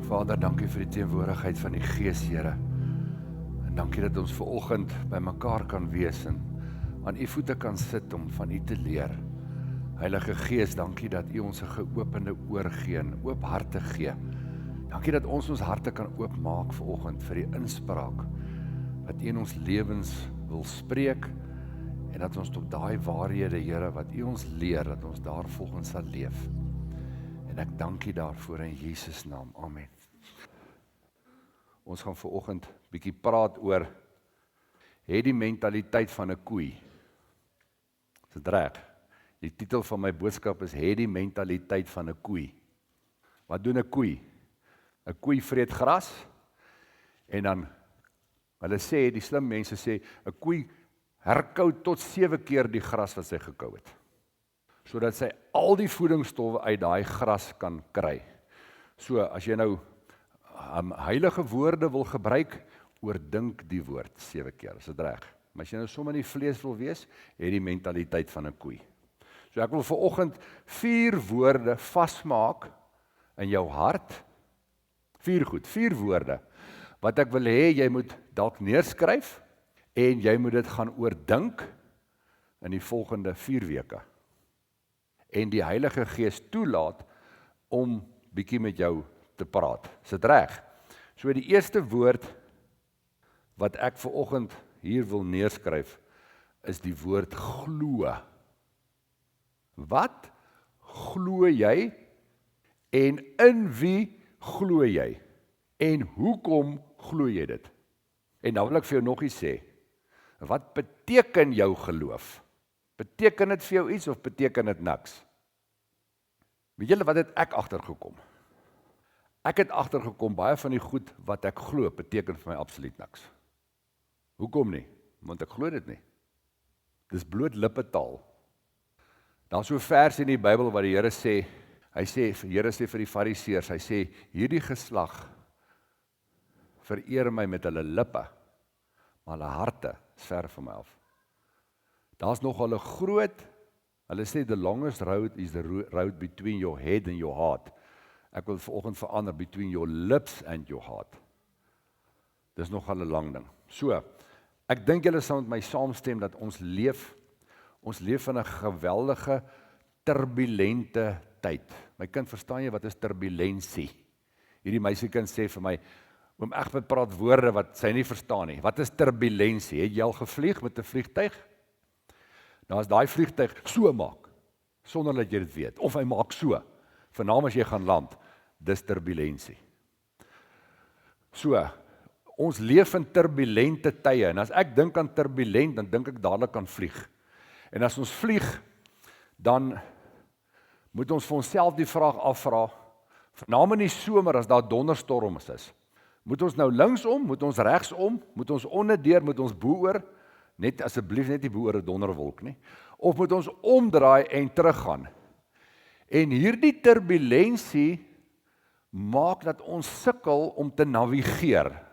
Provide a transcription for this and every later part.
Vader, dankie vir die teenwoordigheid van die Gees, Here. En dankie dat ons vanoggend by mekaar kan wees en aan U voete kan sit om van U te leer. Heilige Gees, dankie dat U ons 'n geopende oor gee en oop harte gee. Dankie dat ons harte kan oopmaak vanoggend vir die inspraak wat U in ons lewens wil spreek en dat ons tot daai waarhede, Here, wat U ons leer, dat ons daar volgens sal leef. En ek dank U daarvoor in Jesus naam. Amen. Ons gaan vanoggend bietjie praat oor het die mentaliteit van 'n koei. Is dit reg? Die titel van my boodskap is het die mentaliteit van 'n koei. Wat doen 'n koei? 'n Koei vreet gras en dan hulle sê, die slim mense sê 'n koei herkou tot 7 keer die gras wat sy gekou het, sodat sy al die voedingsstowwe uit daai gras kan kry. So, as jy nou heilige woorde wil gebruik, oordink die woord 7 keer, is dit reg? Maar as jy nou sommer in die vlees wil wees, het die mentaliteit van 'n koei. So ek wil vanoggend 4 woorde vasmaak in jou hart, 4 woorde, wat ek wil hê, jy moet dalk neerskryf, en jy moet dit gaan oordink in die volgende 4 weke. En die Heilige Gees toelaat om bietjie met jou te praat. Is dit reg? So die eerste woord wat ek vanoggend hier wil neerskryf, is die woord glo. Wat glo jy en in wie glo jy? En hoekom glo jy dit? En nou wil ek vir jou nog iets sê. Wat beteken jou geloof? Beteken dit vir jou iets of beteken dit niks? Weet julle wat het ek agtergekom? Ek het agtergekom, baie van die goed wat ek glo, beteken vir my absoluut niks. Hoekom nie? Want ek glo dit nie. Dis bloot lippetaal. Daar's so 'n vers in die Bybel wat die Here sê, die Here sê vir die Fariseërs, hy sê, hierdie geslag vereer my met hulle lippe, maar hulle harte is ver van my af. Daar's nog hulle groot, hulle sê the longest road is the road between your head and your heart. Ek wil vanoggend verander between your lips and your heart. Dis nog 'n lang ding. So, ek dink julle sal met my saamstem dat ons leef in 'n geweldige turbulente tyd. My kind, verstaan jy wat is turbulensie? Hierdie meisiekind sê vir my, oom Egbert praat woorde wat sy nie verstaan nie. Wat is turbulensie? Het jy al gevlieg met 'n vliegtyg? Nou as daai vliegtyg so maak, sonder dat jy dit weet, of hy maak so, vernaam as jy gaan land, dis turbulensie. So, ons leef in turbulente tye, en as ek dink aan turbulent, dan dink ek dadelik aan vlieg. En as ons vlieg, dan moet ons vir onsself die vraag afvra, vernaam in die somer as daar donderstorms is, moet ons nou linksom, moet ons regsom, moet ons onderdeur, moet ons bo-oor, net asseblief net nie bo-oor 'n donderwolk nie, of moet ons omdraai en teruggaan. En hierdie turbulensie maak dat ons sukkel om te navigeer.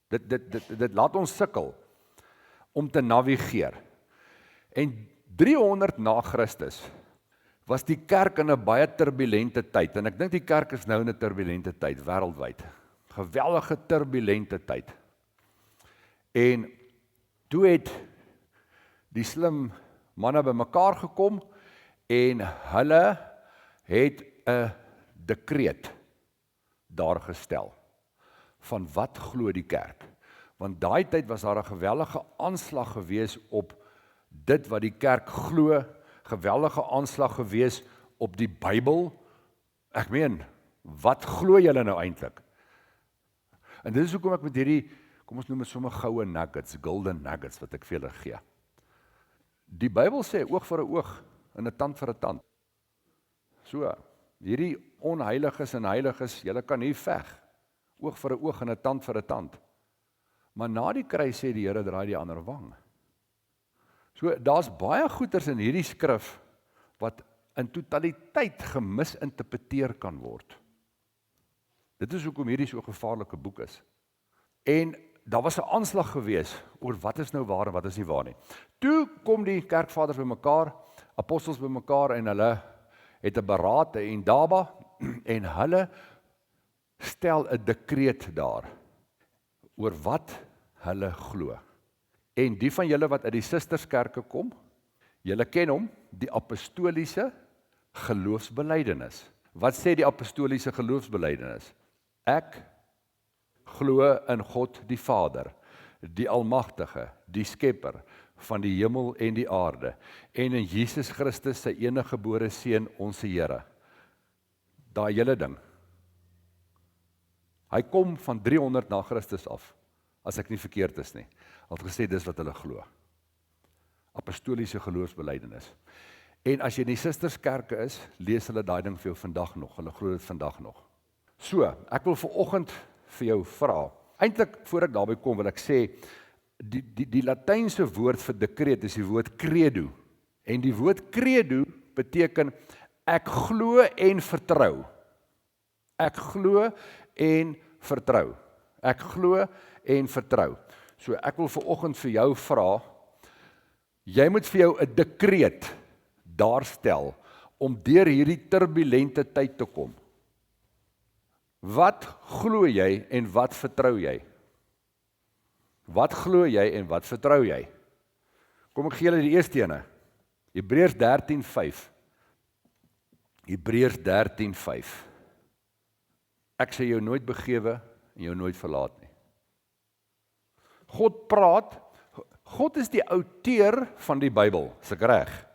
Dit laat ons sukkel om te navigeer. En 300 na Christus was die kerk in 'n baie turbulente tyd, en ek dink die kerk is nou in 'n turbulente tyd, wêreldwyd. Geweldige turbulente tyd. En toe het die slim manne bymekaar gekom en hulle het 'n dekreet daar gestel van wat glo die kerk. Want daai tyd was daar 'n gewellige aanslag gewees op dit wat die kerk glo, gewellige aanslag gewees op die Bybel. Ek meen, wat glo julle nou eintlik? En dit is hoekom ek met hierdie, kom ons noem dit sommer goue nuggets, golden nuggets wat ek vir julle gee. Die Bybel sê oog vir 'n oog en 'n tand vir 'n tand. So, hierdie onheiliges en heiliges, julle kan hier veg. Oog vir 'n oog en 'n tand vir 'n tand. Maar na die kruis sê die Here draai die ander wang. So, daar's baie goeters in hierdie skrif wat in totaliteit gemisinterpreteer kan word. Dit is hoekom hierdie so 'n gevaarlike boek is. En daar was 'n aanslag gewees oor wat is nou waar en wat is nie waar nie. Toe kom die kerkvaders bymekaar, apostels bymekaar en hulle het 'n beraad, 'n indaba, en hulle stel 'n dekreet daar oor wat hulle glo. En die van julle wat uit die susterskerke kom, julle ken hom, die apostoliese geloofsbelijdenis. Wat sê die apostoliese geloofsbelijdenis? Ek glo in God die Vader, die Almagtige, die Skepper van die hemel en die aarde, en in Jesus Christus sy eniggebore Seun, ons Here. Daai hele ding. Hy kom van 300 na Christus af, as ek nie verkeerd is nie. Hy het gesê, dis wat hulle glo. Apostoliese geloofsbelijdenis. En as jy in die susterskerke is, lees hulle daai ding vir jou vandag nog. Hulle glo dit vandag nog. So, ek wil vanoggend vir jou vra. Eintlik, voor ek daarby kom, wil ek sê, die Latynse woord vir dekreet is die woord credo. En die woord credo beteken, ek glo en vertrou. Ek glo en vertrou. Ek glo en vertrou. So, ek wil vanoggend vir jou vra, jy moet vir jou 'n dekreet daarstel, om deur hierdie turbulente tyd te kom. Wat glo jy en wat vertrou jy? Wat glo jy en wat vertrou jy? Kom ek gee julle die eerste ene. Hebreërs 13:5. Hebreërs 13:5. Ek sal jou nooit begewe en jou nooit verlaat nie. God praat, God is die outeur van die Bybel, is ek reg?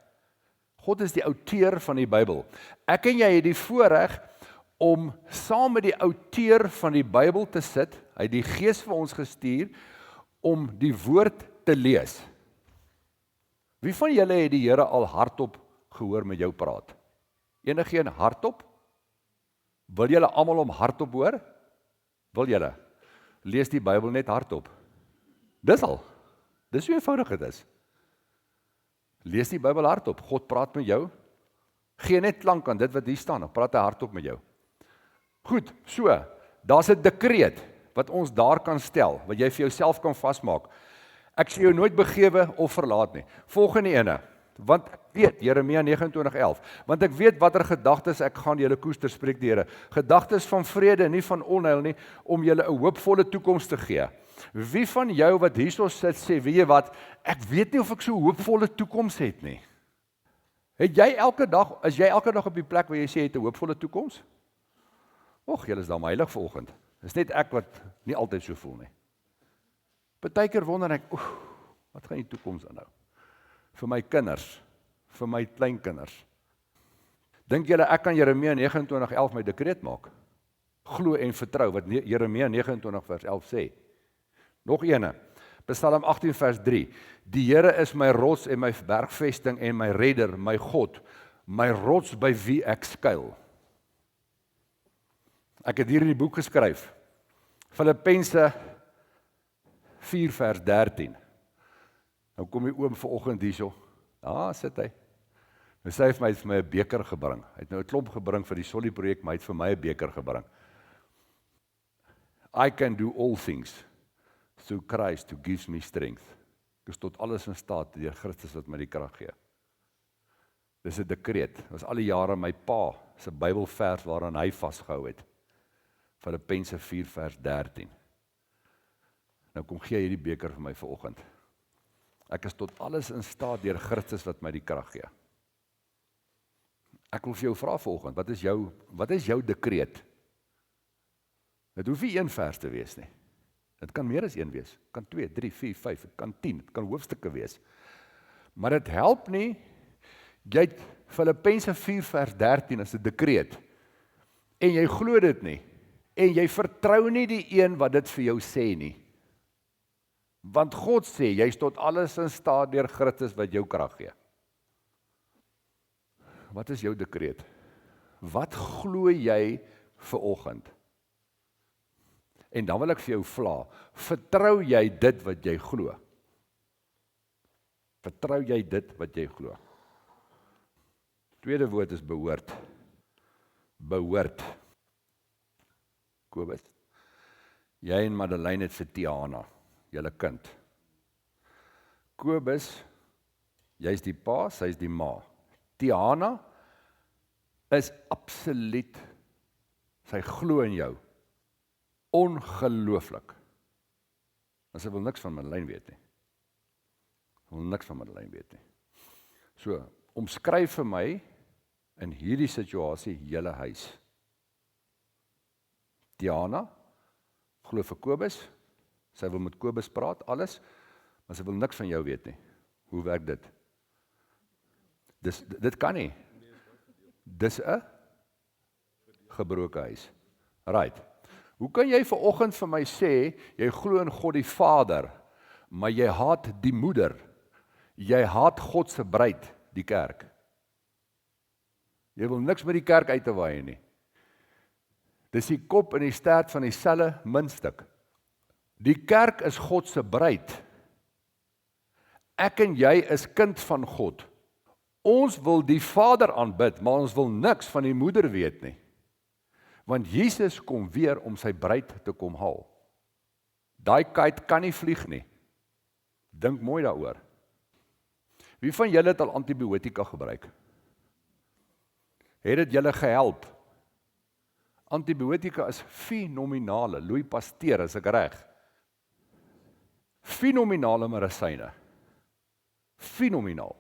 God is die outeur van die Bybel. Ek en jy het die voorreg om saam met die outeur van die Bybel te sit, hy het die Gees vir ons gestuur, om die woord te lees. Wie van julle het die Here al hardop gehoor met jou praat? Enigeen hardop? Wil julle almal hom hardop hoor? Wil julle? Lees die Bybel net hardop. Dis al. Dis hoe eenvoudig dit is. Lees die Bybel hardop. God praat met jou. Gee net klank aan dit wat hier staan, dan praat hy hardop met jou. Goed, so, daar's 'n dekreet wat ons daar kan stel, wat jy vir jouself kan vasmaak. Ek sal jou nooit begewe of verlaat nie. Volgende ene, want ek weet, Jeremia 29:11, want ek weet watter gedagtes ek gaan julle koester, spreek die Here. Gedagtes van vrede, nie van onheil nie, om julle 'n hoopvolle toekoms te gee. Wie van jou wat hierso sit sê, weet jy wat, ek weet nie of ek so 'n hoopvolle toekoms het nie. Is jy elke dag op die plek waar jy sê jy het 'n hoopvolle toekoms? Och, julle is dan heilig vanoggend. Dis net ek wat nie altyd so voel nie. Partykeer wonder ek, wat gaan die toekoms inhou? Vir my kinders, vir my kleinkinders. Dink julle ek kan Jeremia 29:11 my dekreet maak? Glo en vertrou wat Jeremia 29:11 sê. Nog ene. Psalm 18:3. Die Here is my rots en my bergvesting en my redder, my God, my rots by wie ek skuil. Ek het hier in die boek geskryf. Filippense 4:13. Nou kom die oom vanoggend hierso. Sit hy. Nou sê hy vir my, het vir my 'n beker gebring. Hy het nou 'n klomp gebring vir die Solly projek, maar hy het vir my 'n beker gebring. I can do all things through Christ who gives me strength. Ek is tot alles in staat deur Christus wat my die krag gee. Dis 'n dekreet. Dit was al die jare my pa se Bybelvers waaraan hy vasgehou het. Filippense 4:13. Nou kom gee hierdie beker vir my vanoggend. Ek is tot alles in staat deur Christus wat my die krag gee. Ek wil vir jou vra vanoggend, wat is jou dekreet? Dit hoef nie een vers te wees nie. Dit kan meer as een wees. Het kan 2, 3, 4, 5, het kan 10, het kan hoofstukke wees. Maar dit help nie, jy het Filippense 4:13 as 'n dekreet, en jy glo dit nie, en jy vertrou nie die een wat dit vir jou sê nie. Want God sê, jy is tot alles in staat deur Christus wat jou krag gee. Wat is jou dekreet? Wat glo jy vanoggend? En dan wil ek vir jou vra, vertrou jy dit wat jy glo? Vertrou jy dit wat jy glo? Tweede woord is behoort. Behoort. Kobus, jy en Madeleine het vir Tiana, julle kind. Kobus, jy is die pa, sy is die ma. Tiana is absoluut, sy glo in jou. Ongelooflik. En sy wil niks van Madeleine weet nie. Sy wil niks van Madeleine weet nie. So, omskryf vir my in hierdie situasie hele huis. Diana glo vir Kobus, sy wil met Kobus praat, alles, maar sy wil niks van jou weet nie. Hoe werk dit? Dit kan nie. Dis 'n gebroke huis. Right. Hoe kan jy vanoggend vir my sê, jy glo in God die Vader, maar jy haat die moeder, jy haat God se bruid, die kerk. Jy wil niks met die kerk uit te waai nie. Dis die kop en die stert van dieselfde muntstuk. Die kerk is God se bruid. Ek en jy is kind van God. Ons wil die Vader aanbid, maar ons wil niks van die moeder weet nie. Want Jesus kom weer om sy bruid te kom haal. Daai kite kan nie vlieg nie. Dink mooi daaroor. Wie van julle het al antibiotika gebruik? Het dit julle gehelp? Antibiotika is fenominale, Louis Pasteur, as ek reg. Fenominale medisyne. Fenominaal.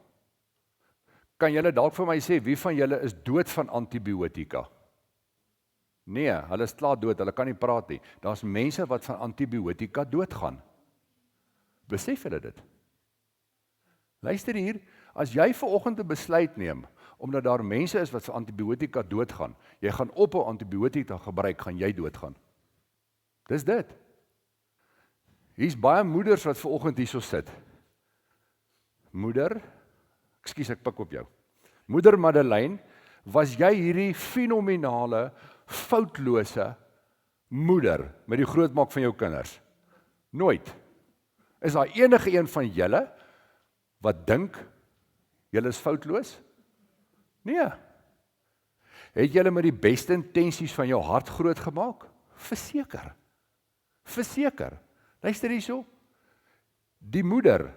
Kan julle dalk vir my sê, wie van julle is dood van antibiotika? Nee, hulle is klaar dood, hulle kan nie praat nie. Daar's mense wat van antibiotika doodgaan. Besef julle dit? Luister hier, as jy vanoggend 'n besluit neem, omdat daar mense is wat van antibiotika doodgaan, jy gaan ophou antibiotika gebruik, gaan jy doodgaan. Dis dit. Hier's baie moeders wat vanoggend hierso sit. Moeder, ekskuus ek pik op jou. Moeder Madeleine, was jy hierdie fenominale, foutlose moeder met die grootmaak van jou kinders? Nooit. Is daar enige een van julle wat dink julle is foutloos? Nee. Het julle met die beste intensies van jou hart groot gemaak? Verseker. Verseker. Luister hierso. Die moeder,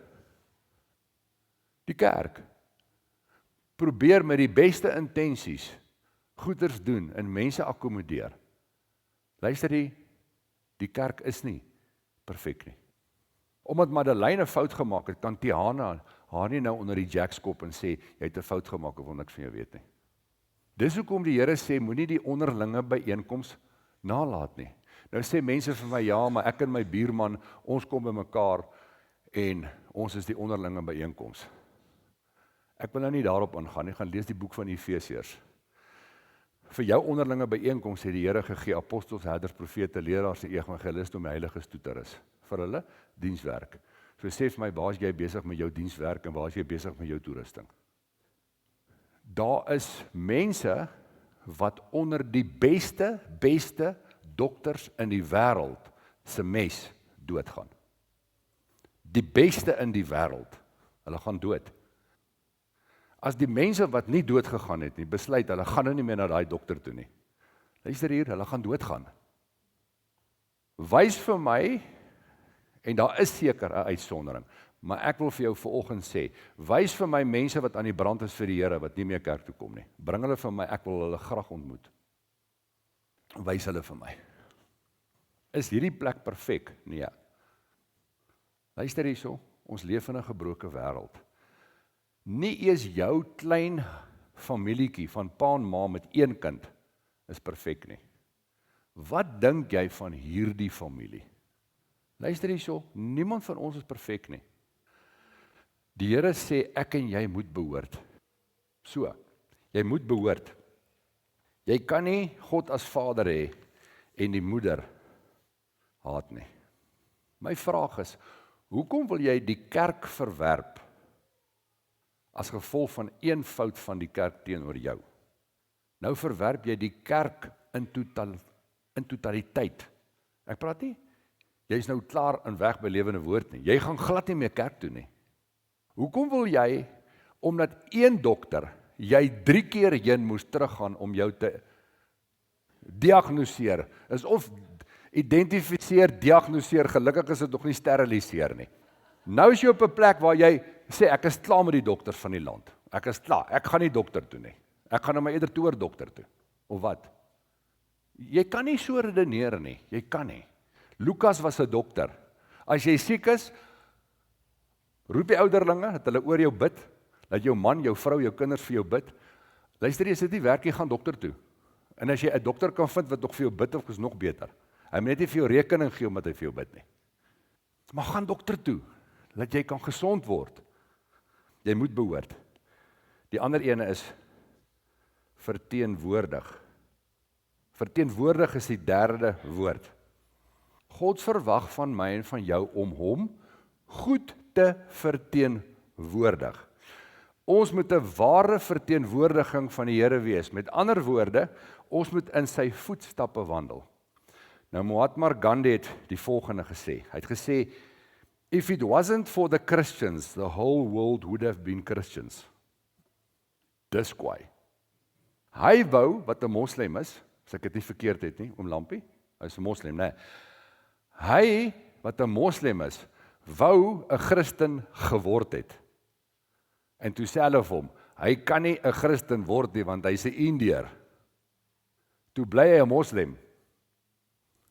die kerk, probeer met die beste intensies goeders doen en mense akkommodeer. Luister die kerk is nie perfek nie. Omdat Madeleine 'n fout gemaak het, kan Tiana haar nie nou onder die jackskop en sê, jy het 'n fout gemaak, ek wil niks van jou weet nie. Dis hoekom die Here sê, moenie die onderlinge byeenkoms naalaat nie. Nou sê mense vir my, ja, maar ek en my buurman, ons kom by mekaar en ons is die onderlinge byeenkoms. Ek wil nou nie daarop ingaan nie, gaan lees die boek van Efesiërs. Vir jou onderlinge byeenkoms het die Here gegee, apostels, herders, profete, leraars en evangeliste om die heiliges toe te rus. Vir hulle dienswerk. So sê vir my, waar is jy besig met jou dienswerk en waar is jy besig met jou toerusting? Daar is mense wat onder die beste dokters in die wêreld se mes doodgaan. Die beste in die wêreld, hulle gaan dood. As die mense wat nie dood gegaan het nie, besluit, hulle gaan nou nie meer na daai dokter toe nie. Luister hier, hulle gaan doodgaan. Wys vir my, en daar is seker 'n uitsondering, maar ek wil vir jou vanoggend sê, wys vir my mense wat aan die brand is vir die Here, wat nie meer kerk toe kom nie. Bring hulle vir my, ek wil hulle graag ontmoet. Wys hulle vir my. Is hierdie plek perfek? Nee. Luister hierso, ons leef in 'n gebroke wêreld. Nie eers jou klein familietjie van pa en ma met een kind is perfek nie. Wat dink jy van hierdie familie? Luister hierso, niemand van ons is perfek nie. Die Here sê ek en jy moet behoort. So, jy moet behoort. Jy kan nie God as Vader hê en die moeder haat nie. My vraag is, hoekom wil jy die kerk verwerp as gevolg van een fout van die kerk teenoor jou? Nou verwerp jy die kerk in totaliteit. Ek praat nie, jy is nou klaar en weg by Lewende Woord nie. Jy gaan glad nie meer kerk toe nie. Hoekom wil jy, omdat een dokter, jy 3 keer heen moes teruggaan om jou te diagnoseer, is of identifiseer, diagnoseer, gelukkig is dit nog nie steriliseer nie. Nou is jy op 'n plek waar jy sê, ek is klaar met die dokters van die land. Ek is klaar, ek gaan nie dokter toe nie. Ek gaan nou maar eerder toe oor dokter toe. Of wat? Jy kan nie so redeneer nie, jy kan nie. Lukas was 'n dokter. As jy siek is, roep die ouderlinge, dat hulle oor jou bid, dat jou man, jou vrou, jou kinders vir jou bid. Luister jy, as dit nie werk, jy gaan dokter toe. En as jy 'n dokter kan vind wat nog vir jou bid, of is nog beter. Hy moet net nie vir jou rekening gee omdat hy vir jou bid nie. Maar gaan dokter toe, dat jy kan gesond word. Jy moet behoort. Die ander ene is verteenwoordig. Verteenwoordig is die derde woord. God verwag van my en van jou om hom goed te verteenwoordig. Ons moet 'n ware verteenwoordiging van die Here wees. Met ander woorde, ons moet in sy voetstappe wandel. Nou Mahatma Gandhi het die volgende gesê. Hy het gesê, if it wasn't for the Christians, the whole world would have been Christians. Dis kwaai. Hy wou, wat 'n moslim is, as ek dit nie verkeerd het nie, Lampie, hy is 'n moslim, nee. Hy, wat 'n moslim is, wou 'n Christen geword het. En toe sê hulle vir hom, hy kan nie 'n Christen word nie, want hy's 'n Indiër. Toe bly hy 'n moslim.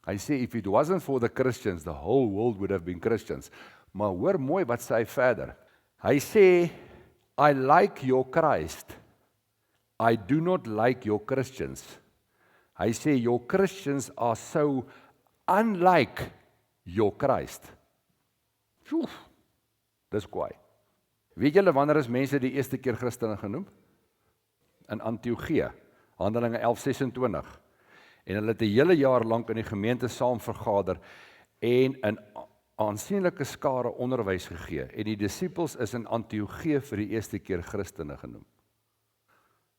Hy sê, if it wasn't for the Christians, the whole world would have been Christians. Maar hoor mooi wat sê hy verder. Hy sê, I like your Christ. I do not like your Christians. Hy sê, your Christians are so unlike your Christ. Sjoef, dis kwaai. Weet julle wanneer is mense die eerste keer Christene genoem? In Antiochië, Handelinge 11:26. En hulle het 'n hele jaar lank in die gemeente saam vergader en 'n aansienlike skare onderwys gegee. En die disippels is in Antiochië vir die eerste keer Christene genoem.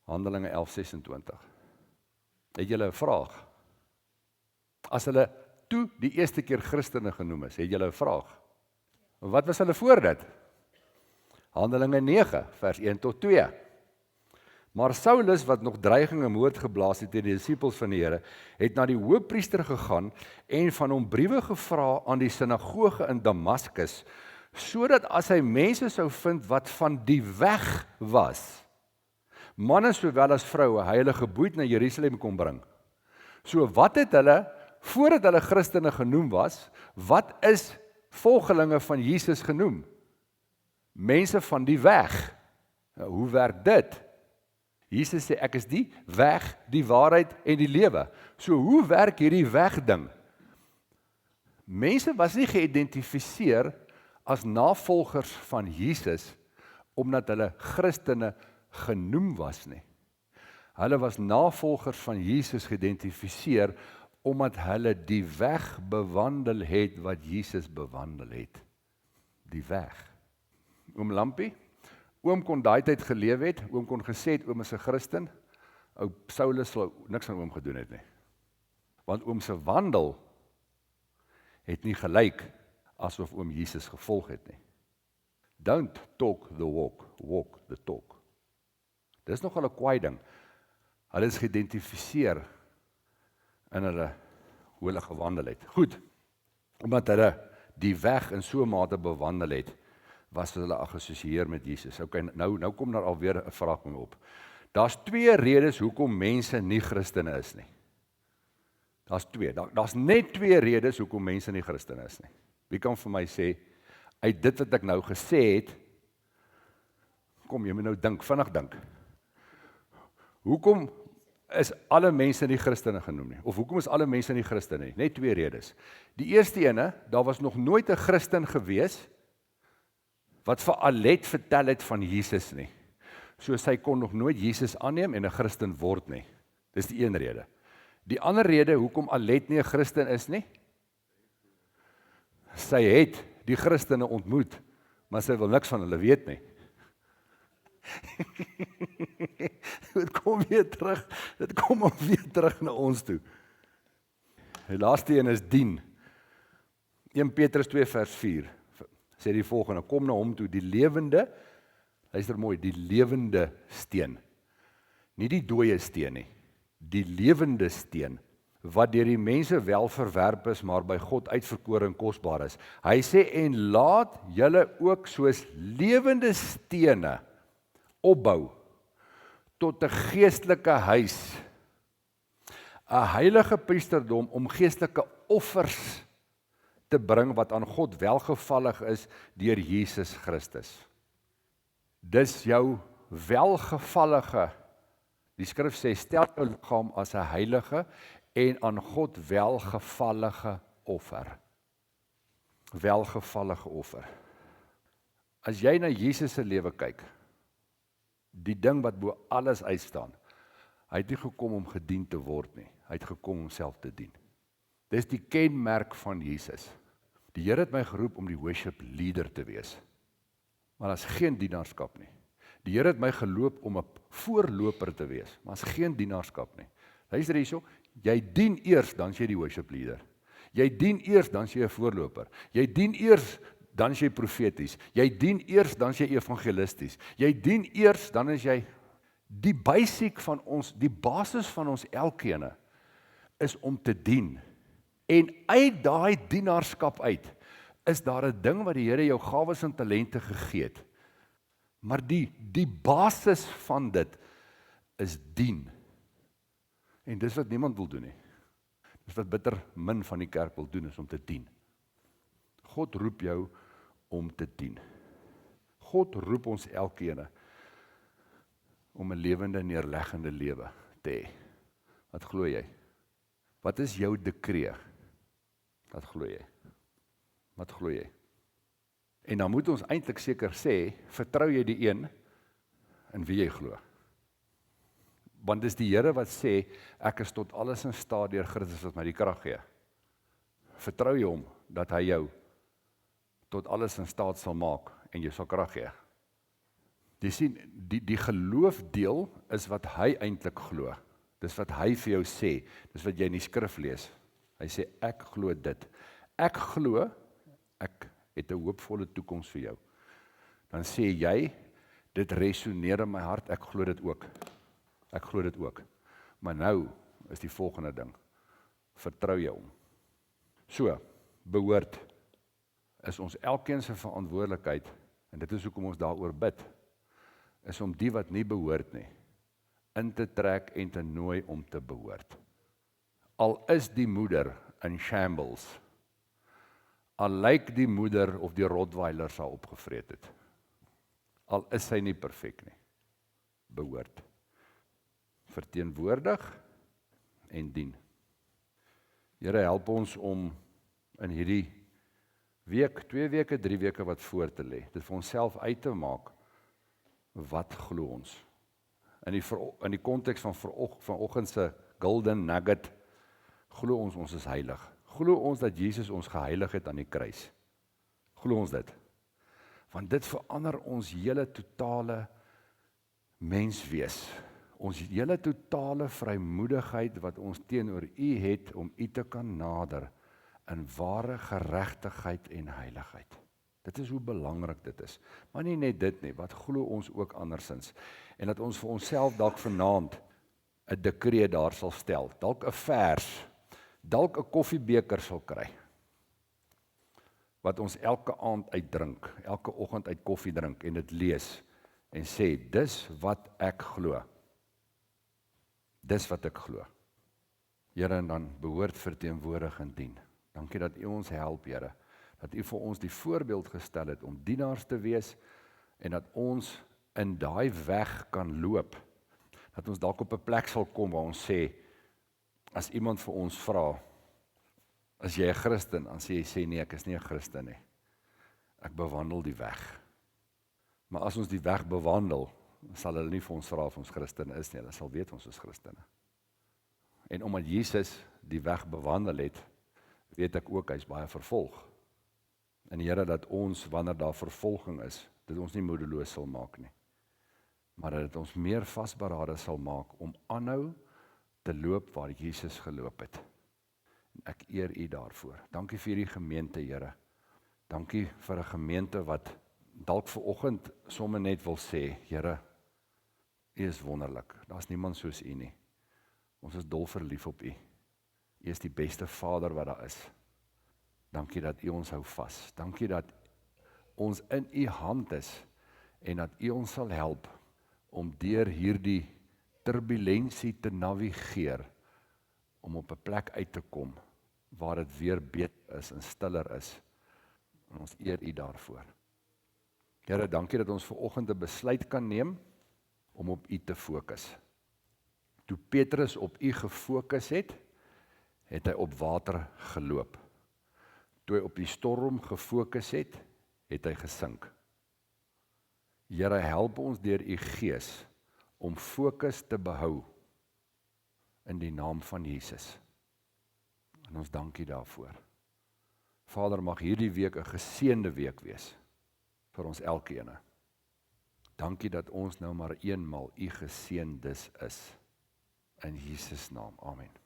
Handelinge 11:26. Het julle 'n vraag? As hulle toe die eerste keer Christene genoem is, het julle 'n vraag? Wat was hulle voor dit? Handelinge 9, vers 1 tot 2. Maar Saulus, wat nog dreiging en moord geblaas het teen die disippels van die Here, het na die hoofpriester gegaan en van hom briewe gevra aan die sinagoge in Damaskus, sodat as hy mense sou vind wat van die weg was, manne sowel as vroue, hy hulle geboeid na Jerusalem kom bring. So wat het hulle, voordat hulle Christene genoem was, wat is volgelinge van Jesus genoem? Mense van die weg. Nou, hoe werk dit? Jesus sê, ek is die weg, die waarheid en die lewe. So hoe werk hierdie weg ding? Mense was nie geïdentifiseer as navolgers van Jesus, omdat hulle Christene genoem was nie. Hulle was navolgers van Jesus geïdentifiseer, omdat hulle die weg bewandel het, wat Jesus bewandel het. Die weg. Oom Lampie, oom kon daai tyd geleef het, oom kon gesê het, oom is 'n Christen, ou Saulus sal niks aan oom gedoen het nie. Want oom se wandel het nie gelyk asof oom Jesus gevolg het nie. Don't talk the walk, walk the talk. Dis nogal 'n kwaai ding. Hulle is geïdentifiseer in hoe hulle gewandel het. Goed, omdat hulle die weg in so 'n mate bewandel het, was hulle geassosieer met Jesus. Okay, nou kom daar alweer 'n vraag op. Daar's twee redes hoekom mense nie Christene is nie. Daar's net twee redes hoekom mense nie Christene is nie. Wie kan vir my sê, uit dit wat ek nou gesê het, kom jy moet nou dink, vinnig dink. Hoekom is alle mense nie Christene genoem nie? Of hoekom is alle mense nie Christene nie? Net twee redes. Die eerste ene, daar was nog nooit 'n Christen gewees wat vir Alet vertel het van Jesus nie. So sy kon nog nooit Jesus aanneem en 'n Christen word nie. Dis die een rede. Die ander rede hoekom Alet nie 'n Christen is nie, sy het die Christene ontmoet, maar sy wil niks van hulle weet nie. Dit kom weer terug na ons toe. Die laaste een is dien. 1 Petrus 2 vers 4 sê die volgende, kom na hom toe, die lewende, luister mooi, die lewende steen. Nie die dooie steen nie, die lewende steen, wat deur die mense wel verwerp is, maar by God uitverkore en kosbaar is. Hy sê, en laat julle ook soos lewende stene opbou tot 'n geestelike huis, 'n heilige priesterdom om geestelike offers te bring wat aan God welgevallig is deur Jesus Christus. Dis jou welgevallige, die skrif sê, stel jou liggaam as 'n heilige en aan God welgevallige offer. Welgevallige offer. As jy na Jesus se lewe kyk, die ding wat bo alles uitstaan, hy het nie gekom om gedien te word nie, hy het gekom om homself te dien. Dis die kenmerk van Jesus. Die Here het my geroep om die worship leader te wees, maar daar's geen dienaarskap nie. Die Here het my geloop om 'n voorloper te wees, maar daar's geen dienaarskap nie. Luister hierso, jy dien eers, dan jy die worship leader. Jy dien eers, dan jy 'n voorloper. Jy dien eers, dan jy profeties. Jy dien eers, dan jy evangelisties. Jy dien eers, dan is jy die basic van ons, die basis van ons elkene is om te dien. En uit daai dienaarskap uit is daar 'n ding wat die Here jou gawes en talente gegee het. Maar die basis van dit is dien. En dis wat niemand wil doen nie. Dis wat bitter min van die kerk wil doen, is om te dien. God roep jou om te dien. God roep ons elkeen om 'n lewende, neerleggende lewe te hê. Wat glo jy? Wat is jou dekree? Wat glo jy? Wat glo jy? En dan moet ons eintlik seker sê, vertrou jy die een in wie jy glo? Want dis die Here wat sê, ek is tot alles in staat deur Christus wat my die krag gee. Vertrou jy hom dat hy jou tot alles in staat sal maak en jy sal krag gee? Jy sien, die geloofdeel is wat hy eintlik glo. Dis wat hy vir jou sê. Dis wat jy in die skrif lees. Hy sê, ek glo dit. Ek glo, ek het 'n hoopvolle toekoms vir jou. Dan sê jy, dit resoneer in my hart, ek glo dit ook. Ek glo dit ook. Maar nou is die volgende ding. Vertrou jy hom. So, behoort is ons elkeen se verantwoordelikheid, en dit is hoekom ons daaroor bid, is om die wat nie behoort nie, in te trek en te nooi om te behoort. Al is die moeder in shambles, al lyk die moeder of die Rottweiler sal opgevreet het, al is sy nie perfek nie, behoort. Verteenwoordig en dien. Here, help ons om in hierdie week, 2 weke, 3 weke wat voor te lê, dit vir onsself uit te maak, wat glo ons? In die konteks van vanoggend se golden nugget, glo ons is heilig. Glo ons dat Jesus ons geheilig het aan die kruis. Glo ons dit. Want dit verander ons hele totale menswees. Ons hele totale vrymoedigheid wat ons teenoor U het om U te kan nader in ware geregtigheid en heiligheid. Dit is hoe belangrik dit is. Maar nie net dit nie, wat glo ons ook andersins. En dat ons vir onsself dalk vanaand 'n dekree daar sal stel, dalk 'n vers, dalk 'n koffiebeker sal kry, wat ons elke aand uitdrink, elke oggend uit koffie drink en dit lees en sê, dis wat ek glo. Dis wat ek glo. Here, en dan behoort, verteenwoordig en dien. Dankie dat U ons help, Here, dat U vir ons die voorbeeld gestel het om dienaars te wees en dat ons in daai weg kan loop. Dat ons dalk op 'n plek sal kom waar ons sê, as iemand vir ons vra, is jy 'n Christen? Dan sê jy, nee, ek is nie 'n Christen nie. Ek bewandel die weg. Maar as ons die weg bewandel, sal hulle nie vir ons vra of ons Christen is nie, hulle sal weet ons is Christene. En omdat Jesus die weg bewandel het, weet ek ook, hy is baie vervolg. En Here, dat ons, wanneer daar vervolging is, dit ons nie moedeloos sal maak nie, maar dat dit ons meer vasberade sal maak om aanhou te loop waar Jesus geloop het. En ek eer U daarvoor. Dankie vir die gemeente, Here. Dankie vir 'n gemeente wat dalk vanoggend sommer net wil sê, Here, U is wonderlik. Daar's niemand soos U nie. Ons is dol verlief op U. U is die beste Vader wat daar is. Dankie dat U ons hou vas. Dankie dat ons in U hand is en dat U ons sal help om deur hierdie turbulensie te navigeer om op 'n plek uit te kom waar dit weer beter is en stiller is. En ons eer U daarvoor. Here, dankie dat ons vanoggend 'n besluit kan neem om op U te fokus. Toe Petrus op U gefokus het, het hy op water geloop. Toe hy op die storm gefokus het, het hy gesink. Here, help ons deur U Gees om fokus te behou in die naam van Jesus. En ons dank U daarvoor. Vader, mag hierdie week 'n geseënde week wees vir ons elkeen. Dankie dat ons nou maar eenmal U geseëndes is. In Jesus naam. Amen.